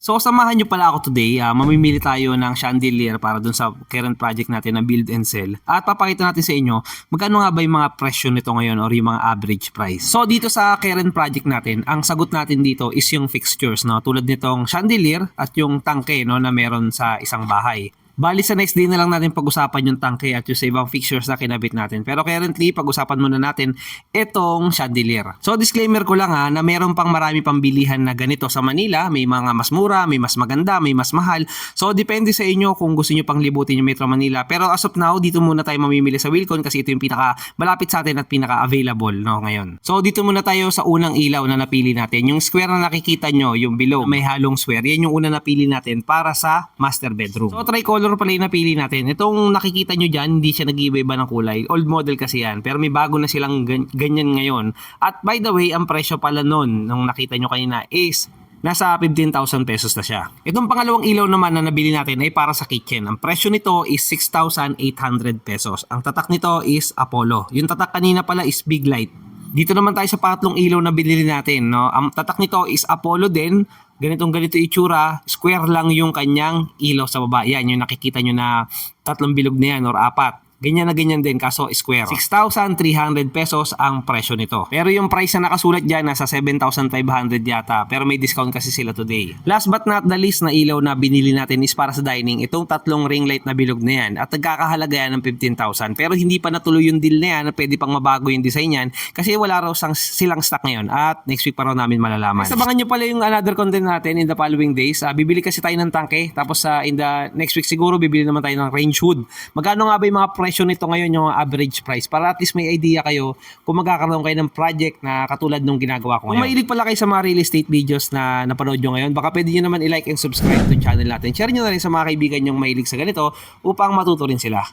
So samahan nyo pala ako today, mamimili tayo ng chandelier para dun sa current project natin na build and sell. At papakita natin sa inyo magkano nga ba yung mga presyo nito ngayon or yung mga average price. So dito sa current project natin, ang sagot natin dito is yung fixtures, no? Tulad nitong chandelier at yung tangke, no, na meron sa isang bahay. Bali sa next day na lang natin pag-usapan yung tangke at yung sa ibang fixtures na kinabit natin. Pero currently, pag-usapan muna natin itong chandelier. So disclaimer ko lang na meron pang marami pang bilihan na ganito sa Manila. May mga mas mura, may mas maganda, may mas mahal. So depende sa inyo kung gusto nyo pang libutin yung Metro Manila. Pero as of now, dito muna tayo mamimili sa Wilcon kasi ito yung pinaka malapit sa atin at pinaka available, no, ngayon. So dito muna tayo sa unang ilaw na napili natin. Yung square na nakikita nyo, yung below, may halong square. Yan yung una napili natin para sa master bedroom. So tricolor pala yung napili natin. Itong nakikita nyo dyan, hindi siya nag-iiba ng kulay. Old model kasi yan. Pero may bago na silang ganyan ngayon. At by the way, ang presyo pala nun, nung nakita nyo kanina, is nasa 15,000 pesos na siya. Itong pangalawang ilaw naman na nabili natin ay para sa kitchen. Ang presyo nito is 6,800 pesos. Ang tatak nito is Apollo. Yung tatak kanina pala is Big Light. Dito naman tayo sa pangatlong ilaw na binili natin, no? Ang tatak nito is Apollo din. Ganito itsura, square lang yung kanyang ilaw sa baba. Yan, yung nakikita nyo na tatlong bilog na yan or apat. Ganyan na ganyan din, kaso square. 6,300 pesos ang presyo nito. Pero yung price na nakasulat dyan, nasa 7,500 yata. Pero may discount kasi sila today. Last but not the least na ilaw na binili natin is para sa dining. Itong tatlong ring light na bilog na yan. At nagkakahalaga yan ng 15,000. Pero hindi pa natuloy yung deal na yan. Pwede pang mabago yung design yan. Kasi wala raw silang stock ngayon. At next week pa raw namin malalaman. Sabangan nyo pala yung another content natin in the following days. Bibili kasi tayo ng tangke. Tapos in the next week siguro bibili naman tayo ng range hood. Magkano nga ba yung mga presyo nito ngayon, yung average price, para at least may idea kayo kung magkakaroon kayo ng project na katulad nung ginagawa ko ngayon. Kung mahilig pala kayo sa mga real estate videos na napanood nyo ngayon, baka pwede nyo naman i-like and subscribe to channel natin. Share nyo na rin sa mga kaibigan nyong mahilig sa ganito upang matuto rin sila.